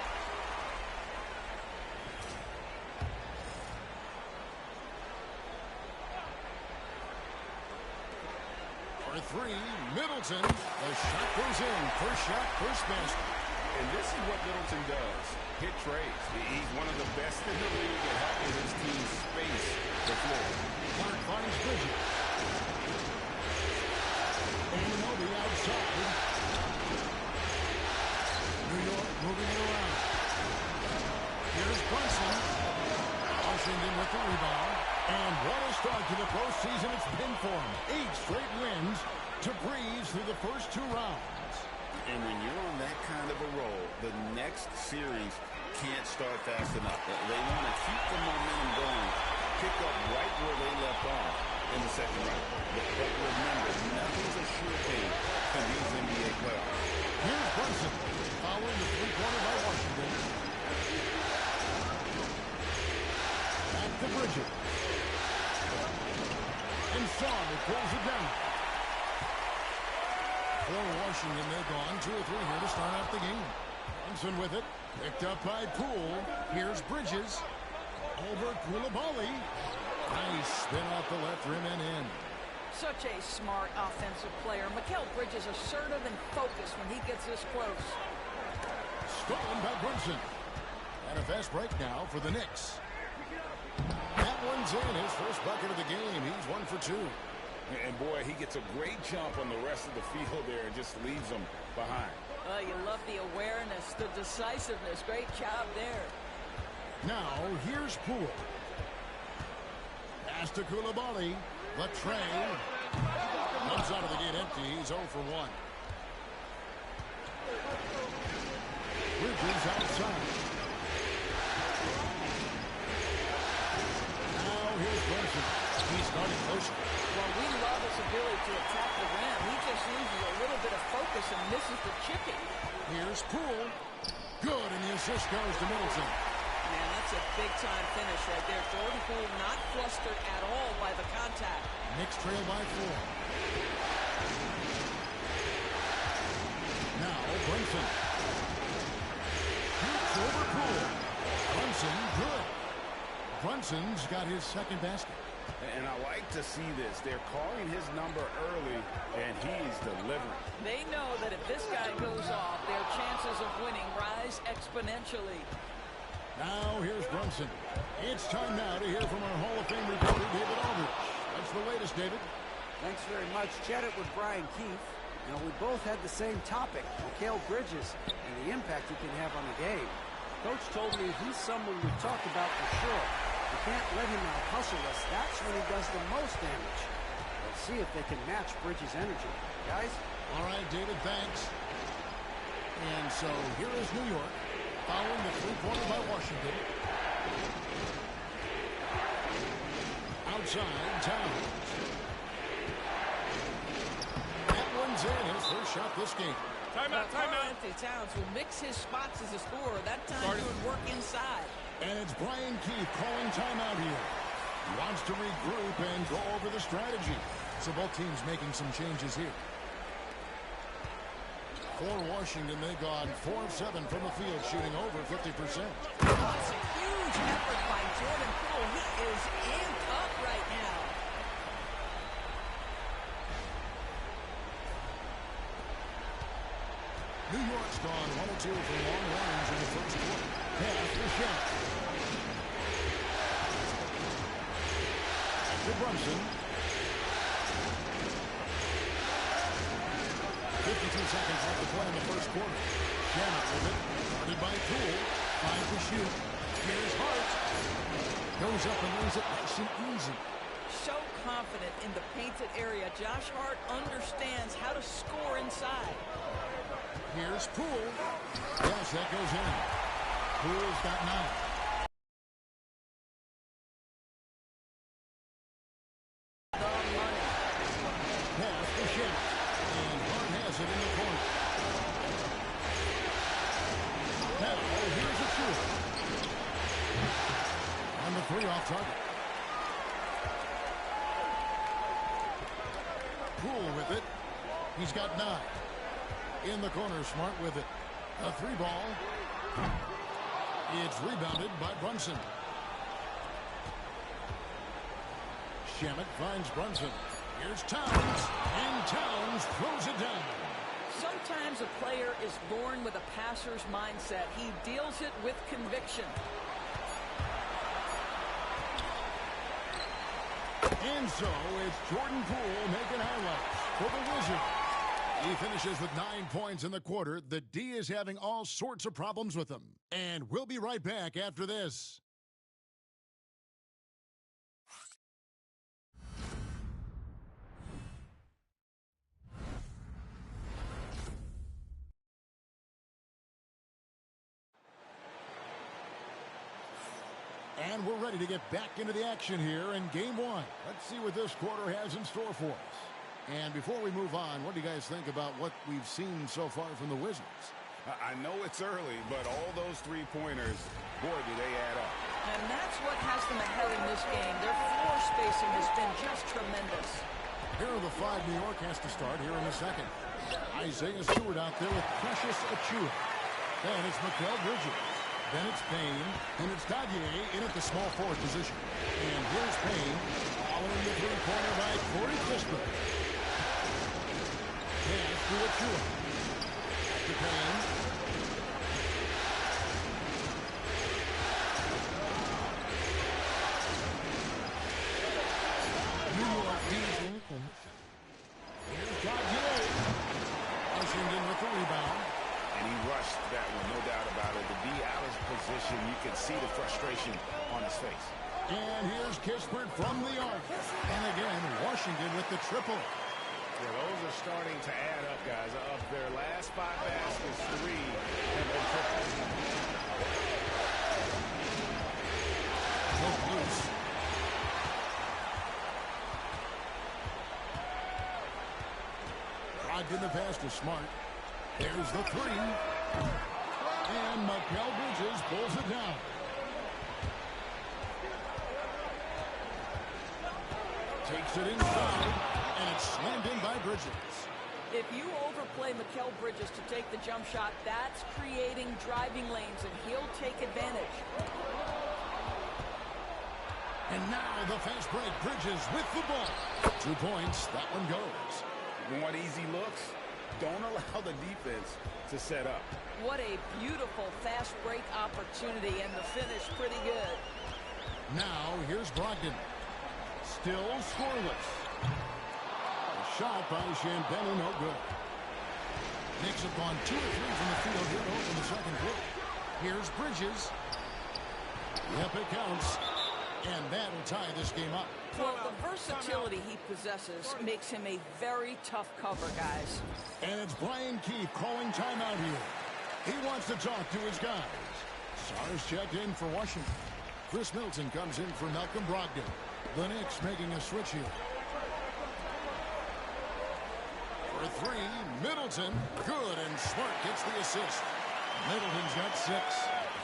For 3, Middleton. The shot goes in. First shot, first basket. And this is what Middleton does. Hit trades. He's one of the best in the league at helping his team space the floor. Clark finds Bridges. Anunoby moving it around. Here's Brunson. Washington with the rebound. And what a start to the postseason it's been for him. 8 straight wins to breeze through the first 2 rounds. And when you're on that kind of a roll, the next series can't start fast enough. They want to keep the momentum going, pick up right where they left off in the second round. But remember, nothing's a sure thing in these NBA playoffs. Here's Brunson following the three-pointer by Washington. Back to Bridges. And Shaw pulls it down. For Washington, they've gone 2 or 3 here to start out the game. Brunson with it. Picked up by Poole. Here's Bridges. Over Coulibaly. Nice spin off the left rim and in. Such a smart offensive player. Mikal Bridges assertive and focused when he gets this close. Stolen by Brunson. And a fast break now for the Knicks. That one's in. His first bucket of the game. He's 1 for 2. And boy, he gets a great jump on the rest of the field there and just leaves them behind. You love the awareness, the decisiveness. Great job there. Now, here's Poole. Pass to Coulibaly. The tray. Comes out of the gate empty. He's 0 for 1. Bridges outside. Now, here's Brunson. He's starting closer. Well, we love his ability to attack the rim. He just loses a little bit of focus and misses the chipping. Here's Poole. Good, and the assist goes to Middleton. Man, that's a big-time finish right there. Jordan Poole not flustered at all by the contact. Knicks trail by 4. Now, Brunson. Shoots over Poole. Brunson, good. Brunson's got his second basket. And I like to see this. They're calling his number early, and he's delivering. They know that if this guy goes off, their chances of winning rise exponentially. Now, here's Brunson. It's time now to hear from our Hall of Fame reporter, David Aldridge. What's the latest, David? Thanks very much. Chat it with Brian Keefe. Now, we both had the same topic, Mikal Bridges, and the impact he can have on the game. Coach told me he's someone we've talked about for sure. We can't let him out-hustle us. That's when he does the most damage. Let's see if they can match Bridges' energy. Guys? All right, David, thanks. And so here is New York, following the three-pointer by Washington. Outside, Towns. That one's in. His first shot this game. Timeout. Anthony Towns will mix his spots as a scorer. That time doing work inside. And it's Brian Keefe calling timeout here. He wants to regroup and go over the strategy. So both teams making some changes here. For Washington, they've gone 4 of 7 from the field, shooting over 50%. That's a huge effort by Jordan Poole. He is amped up right now. New York's gone 1 of 2 from long range in the first quarter. Pass to Shaq. To Brunson. 52 seconds left to play in the first quarter. Shannon with it. Guarded by Poole. 5 to shoot. Here's Hart. Goes up and lays it nice and easy. So confident in the painted area. Josh Hart understands how to score inside. Here's Poole. Yes, that goes in. Poole's got 9. Pass to Shaq. And Hart has it in the corner. Now, here's a shooter. On the 3 off target. Poole with it. He's got 9. In the corner, Smart with it. A 3 ball. It's rebounded by Brunson. Shamet finds Brunson. Here's Towns. And Towns throws it down. Sometimes a player is born with a passer's mindset. He deals it with conviction. And so it's Jordan Poole making highlights for the Wizards. He finishes with 9 points in the quarter. The D is having all sorts of problems with him. And we'll be right back after this. And we're ready to get back into the action here in Game 1. Let's see what this quarter has in store for us. And before we move on, what do you guys think about what we've seen so far from the Wizards? I know it's early, but all those three-pointers, boy, do they add up. And that's what has them ahead in this game. Their floor spacing has been just tremendous. Here are the 5 New York has to start here in the second. Isaiah Stewart out there with Precious Achiuwa. Then it's Mikal Bridges. Then it's Payne. And it's Gagne in at the small forward position. And here's Payne following the three-pointer by Corey Kispert. Pass to Achiuwa. To Payne. New York leads. Here's Gagne. Washington with the rebound. And he rushed that one, no doubt about it. To be out of position, you can see the frustration on his face. And here's Kispert from the arc. And again, Washington with the triple. Yeah, those are starting to add up, guys. Of their last 5 baskets, 3 have been triples. Broke loose. Brogdon the pass to Smart. There's the 3. And Mikal Bridges pulls it down. Takes it inside, and it's slammed in by Bridges. If you overplay Mikal Bridges to take the jump shot, that's creating driving lanes, and he'll take advantage. And now the fast break. Bridges with the ball. 2 points. That one goes. You want easy looks? Don't allow the defense to set up. What a beautiful fast break opportunity, and the finish pretty good. Now here's Brogdon. Still scoreless. A shot by Champagnie, no good. Knicks have gone 2 or 3 from the field here to open the second quarter. Here's Bridges. Yep, it counts. And that'll tie this game up. Well, the versatility he possesses makes him a very tough cover, guys. And it's Brian Keefe calling timeout here. He wants to talk to his guys. Sars checked in for Washington. Chris Milton comes in for Malcolm Brogdon. The Knicks making a switch here. For 3, Middleton. Good, and Smart gets the assist. Middleton's got 6.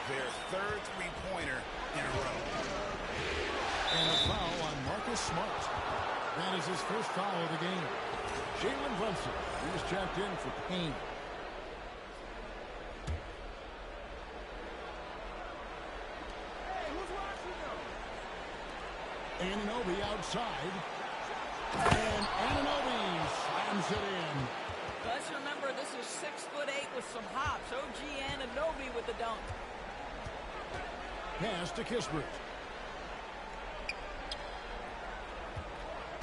Their third three-pointer in a row. And a foul on Marcus Smart. That is his first foul of the game. Jalen Brunson, he's checked in for Payne. Anunoby outside. And Anunoby slams it in. Let's remember, this is 6'8" with some hops. OG Anunoby with the dunk. Pass to Kispert.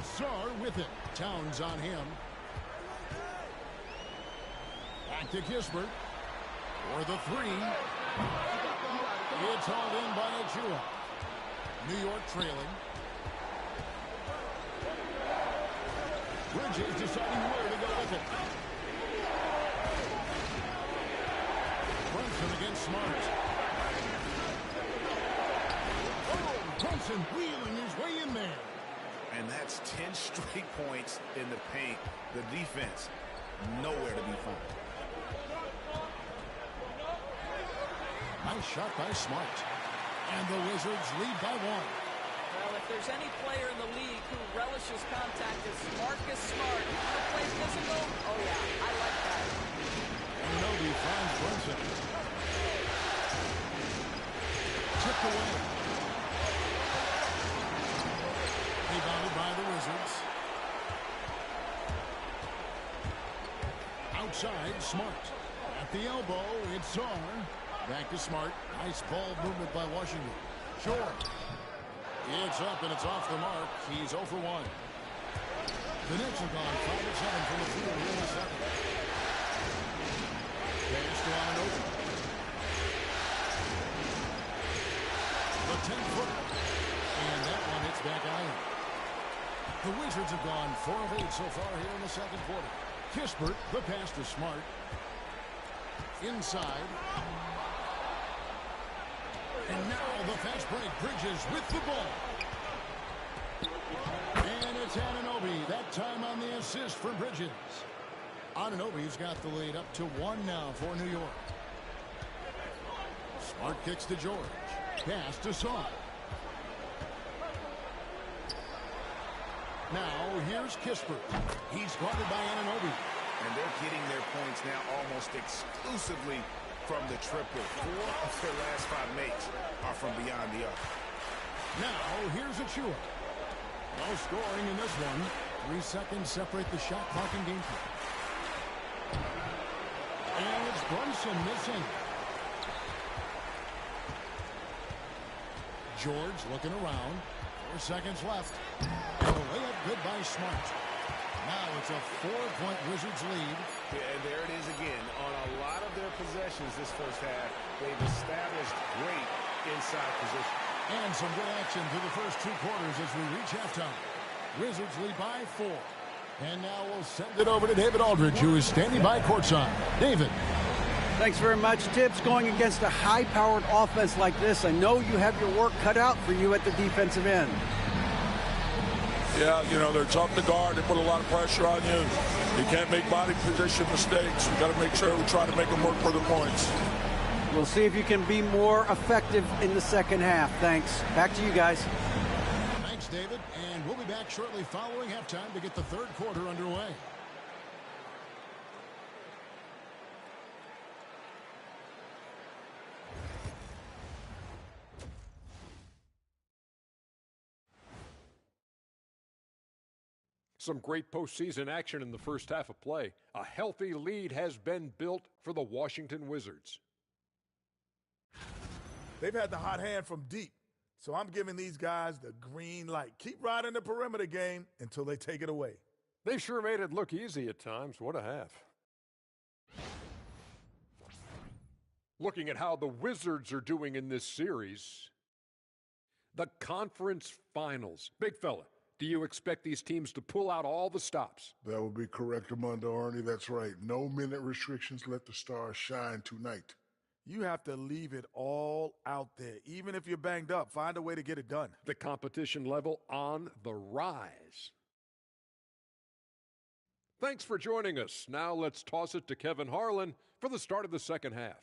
Sarr with it. Towns on him. Back to Kispert. For the 3. It's hauled in by Achiuwa. New York trailing. Bridges deciding where to go with it. Brunson against Smart. Oh, Brunson wheeling his way in there. And that's 10 straight points in the paint. The defense, nowhere to be found. Nice shot by Smart. And the Wizards lead by 1. Well, if there's any player in the league who relishes contact, it's Marcus Smart. You want to play physical? Oh, yeah, I like that. Anunoby finds Brunson. Tipped away. Rebounded by the Wizards. Outside, Smart. At the elbow, it's Sarr. Back to Smart. Nice ball movement by Washington. Short. It's up and it's off the mark. He's 0 for 1. The Knicks have gone 5 of 7 from the field here in the second. Pass to Anunoby. The 10-footer. And that one hits back iron. The Wizards have gone 4 of 8 so far here in the second quarter. Kispert, the pass to Smart. Inside. And now the fast break. Bridges with the ball. And it's Anunoby. That time on the assist for Bridges. Anunoby's got the lead up to 1 now for New York. Smart kicks to George. Pass to Son. Now here's Kispert. He's guarded by Anunoby. And they're getting their points now almost exclusively from the triple. 4 of their last 5 makes are from beyond the arc. Now here's Achua. No scoring in this one. 3 seconds separate the shot clock and game clock. And it's Brunson missing. George looking around. 4 seconds left. And a layup good by Smart. Now it's a 4-point Wizards lead. Yeah, and there it is again. On a lot of their possessions this first half, they've established great inside position. And some good action through the first 2 quarters as we reach halftime. Wizards lead by 4. And now we'll send it over to David Aldridge, who is standing by courtside. David. Thanks very much, Tibbs. Going against a high-powered offense like this, I know you have your work cut out for you at the defensive end. Yeah, you know, they're tough to guard. They put a lot of pressure on you. You can't make body position mistakes. You got to make sure we try to make them work for the points. We'll see if you can be more effective in the second half. Thanks. Back to you guys. Thanks, David. And we'll be back shortly following halftime to get the third quarter underway. Some great postseason action in the first half of play. A healthy lead has been built for the Washington Wizards. They've had the hot hand from deep, so I'm giving these guys the green light. Keep riding the perimeter game until they take it away. They sure made it look easy at times. What a half. Looking at how the Wizards are doing in this series, the conference finals. Big fella, do you expect these teams to pull out all the stops? That would be correct, Armando Arnie. That's right. No minute restrictions. Let the stars shine tonight. You have to leave it all out there. Even if you're banged up, find a way to get it done. The competition level on the rise. Thanks for joining us. Now let's toss it to Kevin Harlan for the start of the second half.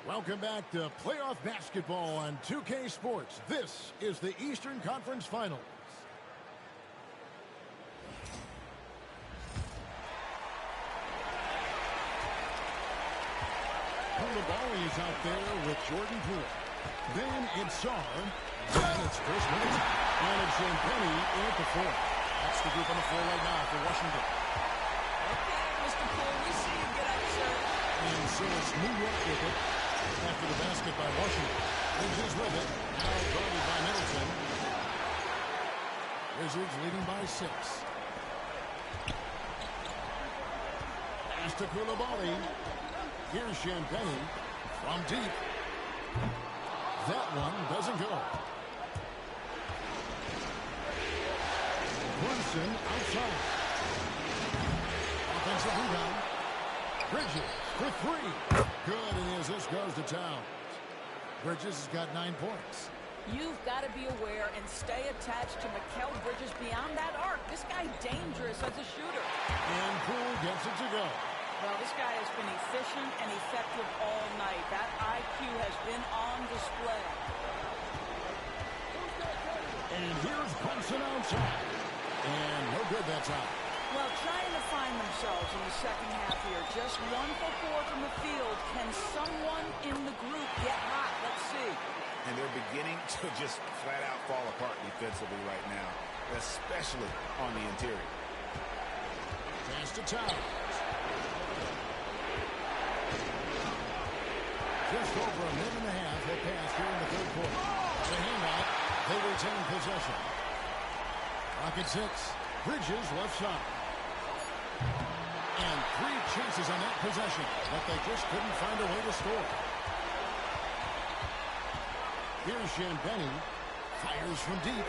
Welcome back to playoff basketball on 2K Sports. This is the Eastern Conference Finals. Koulibaly is out there with Jordan Poole. Then it's Sarr. Then it's Chris Middleton. And it's Champagnie in at the floor. That's the group on the floor right now for Washington. Okay, Mr. Poole, we see you get up, sir. And so it's New York with it. After the basket by Washington. Bridges with it. Now guarded by Middleton. Wizards leading by 6. Pass to Koulibaly. Here's Champagnie from deep. That one doesn't go. Brunson outside. Offensive rebound. Bridges for 3. Good, and the assist goes to Towns. Bridges has got 9 points. You've got to be aware and stay attached to Mikal Bridges beyond that arc. This guy's dangerous as a shooter. And Poole gets it to go. Well, this guy has been efficient and effective all night. That IQ has been on display. And here's Brunson outside. And no good that time. Well, trying to find themselves in the second half here. Just 1 for 4 from the field. Can someone in the group get hot? Let's see. And they're beginning to just flat out fall apart defensively right now, especially on the interior. to Towns. Just over a minute and a half have passed here in the third quarter. The handout, they retain possession. Rockets 6. Bridges left side. And 3 chances on that possession, but they just couldn't find a way to score. Here's Shambeni. Fires from deep.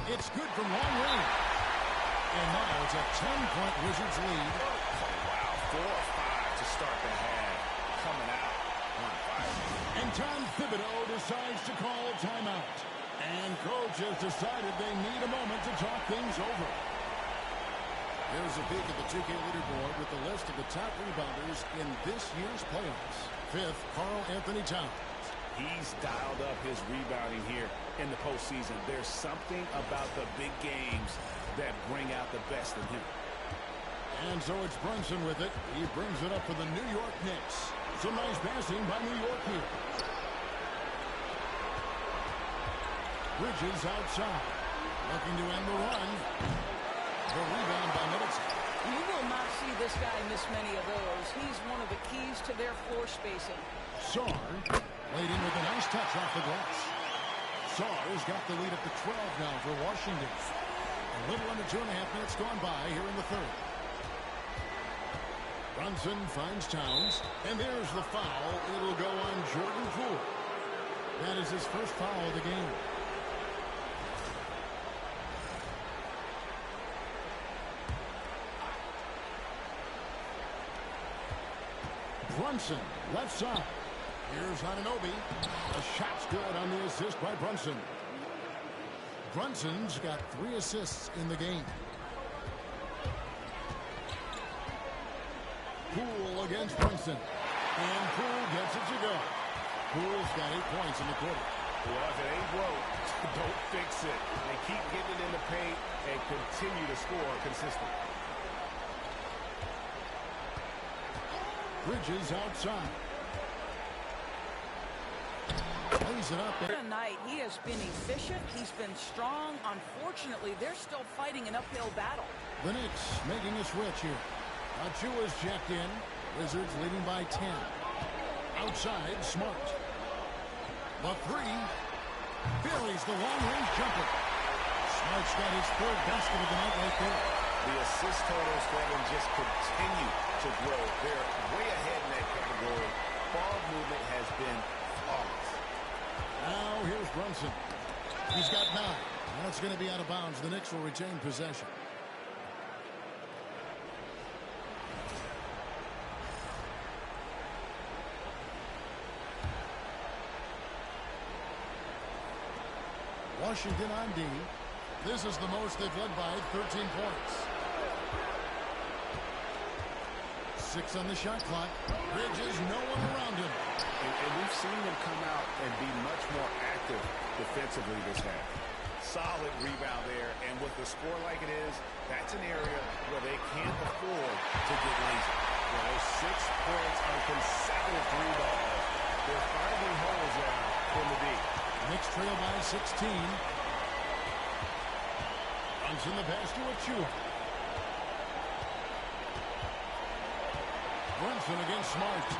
It's good from long range. And now it's a 10-point Wizards lead. Oh, wow. 4 or 5 to start the half. Coming out on fire. And Tom Thibodeau decides to call a timeout. And coach has decided they need a moment to talk things over. Here's a peek at the 2K leaderboard with the list of the top rebounders in this year's playoffs. 5th, Karl Anthony Towns. He's dialed up his rebounding here in the postseason. There's something about the big games that bring out the best in him. And so it's Brunson with it. He brings it up for the New York Knicks. Some nice passing by New York here. Bridges outside. Looking to end the run. The rebound by Middleton. You will not see this guy miss many of those. He's one of the keys to their floor spacing. Sarr laid in with a nice touch off the glass. Sarr's got the lead at the 12 now for Washington. A little under 2.5 minutes gone by here in the third. Brunson finds Towns, and there's the foul. It'll go on Jordan Poole. That is his first foul of the game. Brunson, left side. Here's Anunoby. The shot's good on the assist by Brunson. Brunson's got 3 assists in the game. Poole against Brunson. And Poole gets it to go. Poole's got 8 points in the quarter. Well, if it ain't broke, don't fix it. They keep getting it in the paint and continue to score consistently. Bridges outside. Lays it up there. Tonight, he has been efficient. He's been strong. Unfortunately, they're still fighting an uphill battle. The Knicks making a switch here. Achua's checked in. Wizards leading by 10. Outside, Smart. The 3. Buries the long-range jumper. Smart's got his 3rd basket of the night right there. The assist totals for them just continue to grow. They're way ahead in that category. Ball movement has been flawless. Now here's Brunson. He's got 9. That's going to be out of bounds. The Knicks will retain possession. Washington on D. This is the most they've led by 13 points. 6 on the shot clock. Bridges, no one around him. And we've seen them come out and be much more active defensively this half. Solid rebound there, and with the score like it is, that's an area where they can't afford to get lazy. Well, 6 points on consecutive 3 balls. They're finding holes now from the deep. Knicks trail by 16. Brunson the pass to Achua. Brunson against Smart.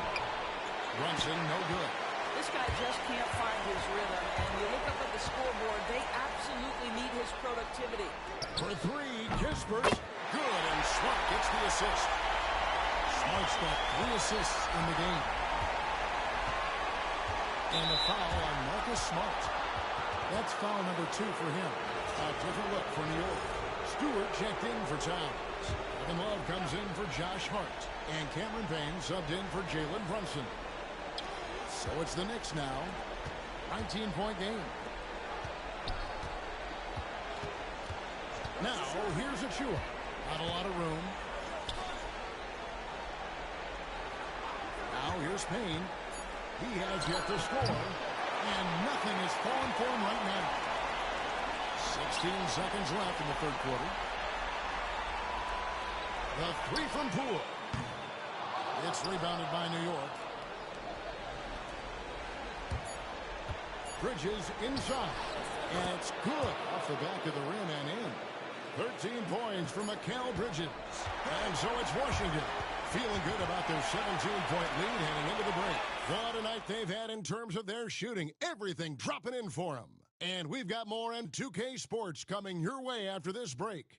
Brunson, no good. This guy just can't find his rhythm, and you look up at the scoreboard, they absolutely need his productivity. For 3, Kispert. Good, and Smart gets the assist. Smart's got 3 assists in the game. And a foul on Marcus Smart. That's foul number 2 for him. A different look for New York. Stewart checked in for Towns. Kevin Love comes in for Josh Hart. And Cameron Payne subbed in for Jalen Brunson. So it's the Knicks now. 19-point game. Now, here's Achua. Not a lot of room. Now, here's Payne. He has yet to score. And nothing is falling for him right now. 16 seconds left in the third quarter. The 3 from Poole. It's rebounded by New York. Bridges inside. And it's good off the back of the rim and in. 13 points for Mikal Bridges. And so it's Washington feeling good about their 17-point lead heading into the break. What a night they've had in terms of their shooting. Everything dropping in for them. And we've got more M2K Sports coming your way after this break.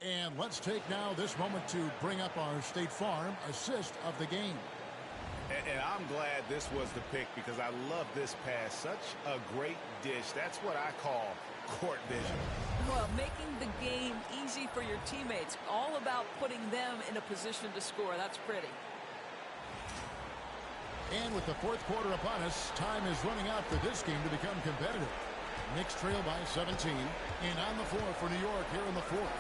And let's take now this moment to bring up our State Farm assist of the game. And I'm glad this was the pick because I love this pass. Such a great dish. That's what I call court vision. Well, making the game easy for your teammates. All about putting them in a position to score. That's pretty. And with the fourth quarter upon us, time is running out for this game to become competitive. Knicks trail by 17. And on the floor for New York here in the fourth.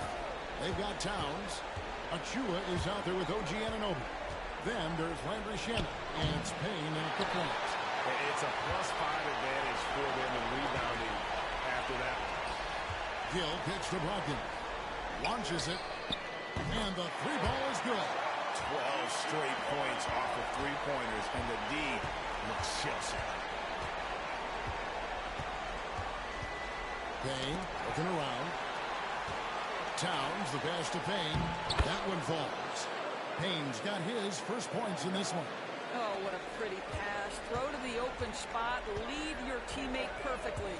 They've got Towns. Achua is out there with OG Anunoby. Then there's Landry Shamet. And it's Payne at the point. It's a +5 advantage for them in rebounding after that. Gill kicks to Brogdon. Launches it. And the three ball is good. 12 straight points off of three-pointers. And the D looks Chelsea. Payne looking around. Towns, the pass to Payne. That one falls. Payne's got his first points in this one. Oh, what a pretty pass. Throw to the open spot. Lead your teammate perfectly.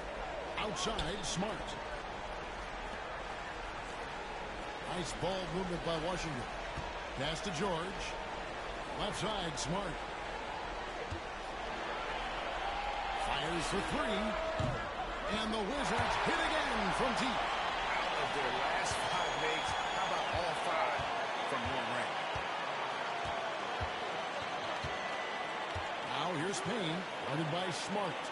Outside, Smart. Nice ball movement by Washington. Pass to George. Left side, Smart. Fires for three. And the Wizards hit again from deep. Out of their last 5 makes, how about all 5 from long range? Now here's Payne, guarded by Smart.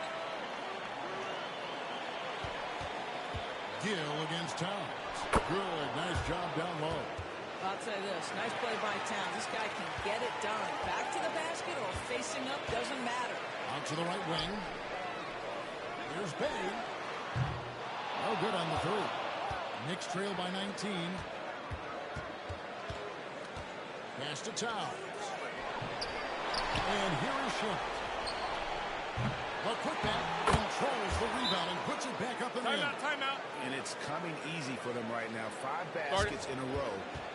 Gill against Towns. Good, nice job down low. I'll tell you this, nice play by Towns. This guy can get it done. Back to the basket or facing up, doesn't matter. Out to the right wing. Here's Payne. No good on the three. Knicks trail by 19. Pass to Towns. And here is Shamet. The putback controls the rebound and puts it back up and in. Timeout. And it's coming easy for them right now. 5 baskets in a row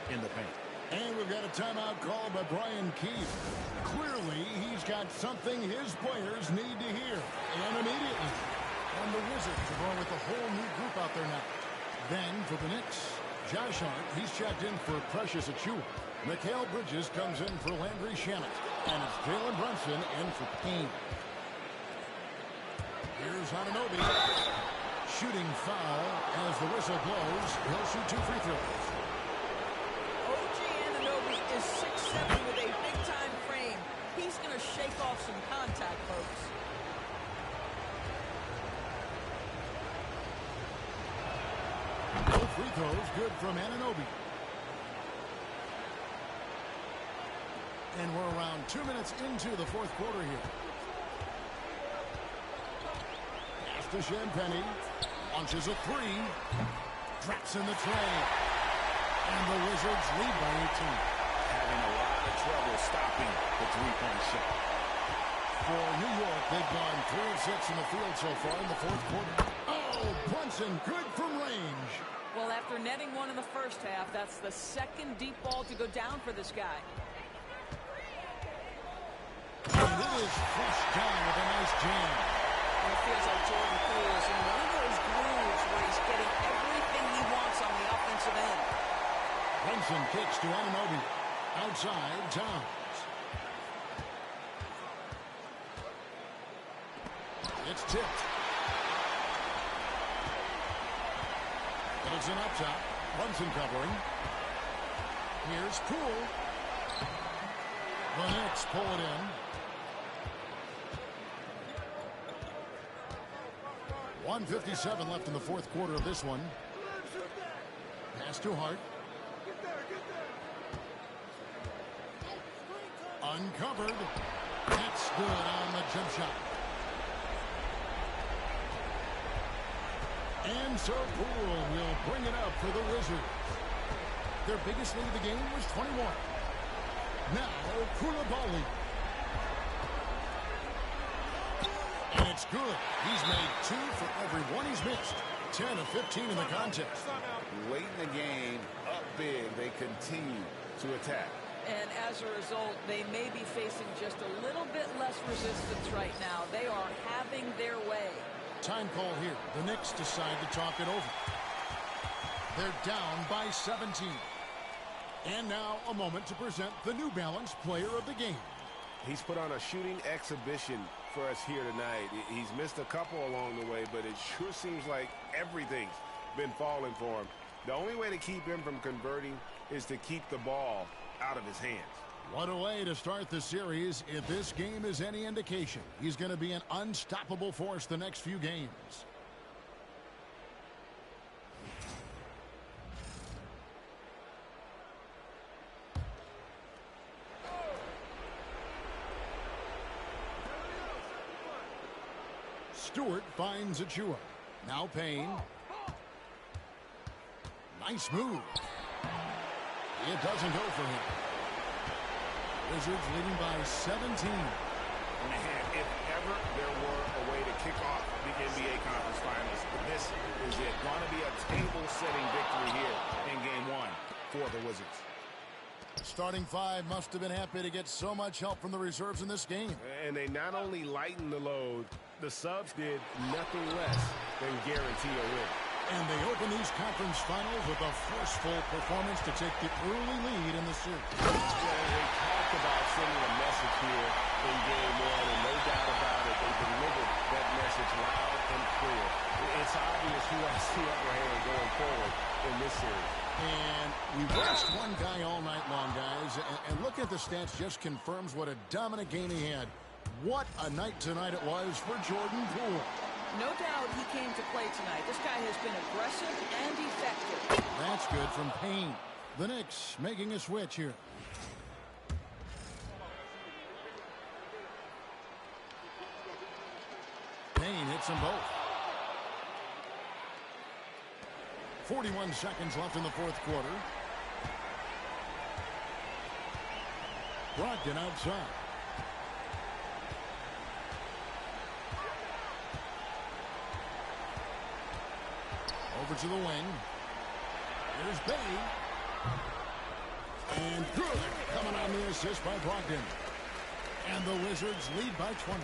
in the paint. And we've got a timeout called by Brian Keefe. Clearly, he's got something his players need to hear. And immediately. And the Wizards are going with a whole new group out there now. Then for the Knicks, Josh Hart, he's checked in for Precious Achua. Mikal Bridges comes in for Landry Shamet. And it's Jalen Brunson in for Payne. Here's Anunoby. Shooting foul as the whistle blows. He'll shoot 2 free throws. OG Anunoby is 6'7" with a big-time frame. He's going to shake off some contact, folks. Both free throws good from Anunoby. And we're around 2 minutes into the fourth quarter here. Pass to Champagnie. Launches a three. Traps in the tray. And the Wizards lead by 18. Having a lot of trouble stopping the three-point shot. For New York, they've gone 3 of 6 in the field so far in the fourth quarter. Oh, Brunson, good from range. Well, after netting one in the first half, that's the second deep ball to go down for this guy. And it is flushed down with a nice jam. And it feels like Jordan Poole is in one of those grooves where he's getting everything he wants on the offensive end. Brunson kicks to Anunoby. Outside, Towns. It's tipped. Middleton up top. Brunson covering. Here's Poole. The Knicks pull it in. .157 left in the fourth quarter of this one. Pass to Hart. Uncovered. That's good on the jump shot. And so Poole will bring it up for the Wizards. Their biggest lead of the game was 21. Now, Koulibaly. It's good. He's made 2 for every one he's missed. 10 of 15 in the contest. Late in the game, up big, they continue to attack. And as a result, they may be facing just a little bit less resistance right now. They are having their way. Time call here. The Knicks decide to talk it over. They're down by 17. And now a moment to present the New Balance Player of the Game. He's put on a shooting exhibition for us here tonight. He's missed a couple along the way, but it sure seems like everything's been falling for him. The only way to keep him from converting is to keep the ball out of his hands. What a way to start the series. If this game is any indication, he's going to be an unstoppable force the next few games. Stewart finds Achua. Now Payne. Nice move. It doesn't go for him. Wizards leading by 17. Man, if ever there were a way to kick off the NBA Conference Finals, this is it. Going to be a table-setting victory here in Game 1 for the Wizards. Starting 5 must have been happy to get so much help from the reserves in this game. And they not only lightened the load, the subs did nothing less than guarantee a win. And they open these conference finals with a forceful performance to take the early lead in the series. Well, they talked about sending a message here in Game 1, and no doubt about it, they delivered that message loud and clear. It's obvious who has the upper hand going forward in this series. And we watched one guy all night long, guys, and looking at the stats just confirms what a dominant game he had. What a night tonight it was for Jordan Poole. No doubt he came to play tonight. This guy has been aggressive and effective. That's good from Payne. The Knicks making a switch here. Payne hits them both. 41 seconds left in the fourth quarter. Brogdon outside. Over to the wing. Here's Bay. And good. Coming on the assist by Brogdon. And the Wizards lead by 20.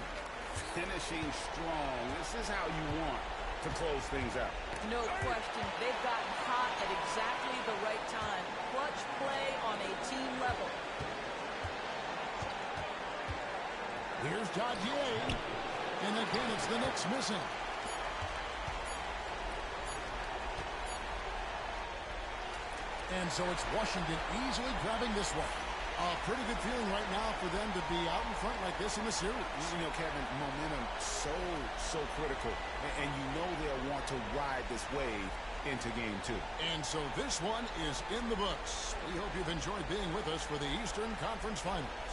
Finishing strong. This is how you want to close things out. No question. They've gotten hot at exactly the right time. Clutch play on a team level. Here's Dadier. And again, it's the Knicks missing. And so it's Washington easily grabbing this one. A pretty good feeling right now for them to be out in front like this in the series. You know, Kevin, momentum so critical. And you know they'll want to ride this wave into Game 2. And so this one is in the books. We hope you've enjoyed being with us for the Eastern Conference Finals.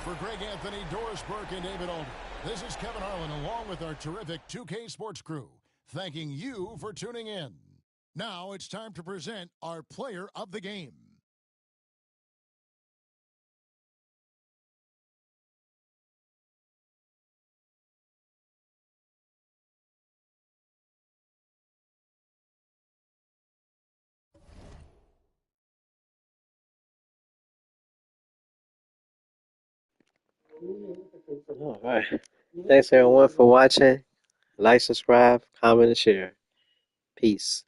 For Greg Anthony, Doris Burke, and David Olden, this is Kevin Harlan along with our terrific 2K Sports crew, thanking you for tuning in. Now it's time to present our player of the game. All right. Thanks everyone for watching. Like, subscribe, comment, and share. Peace.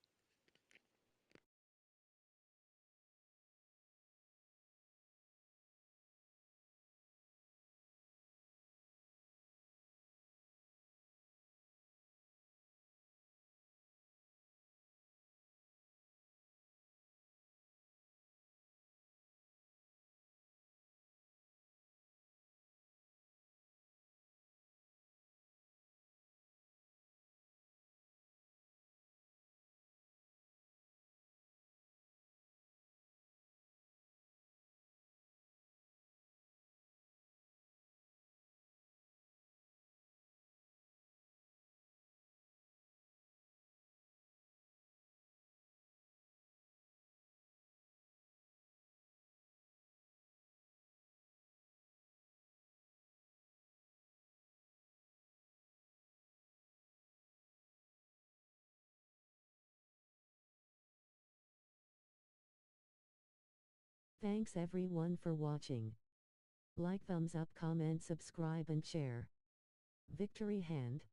Thanks everyone for watching. Like, thumbs up, comment, subscribe and share. Victory Hand.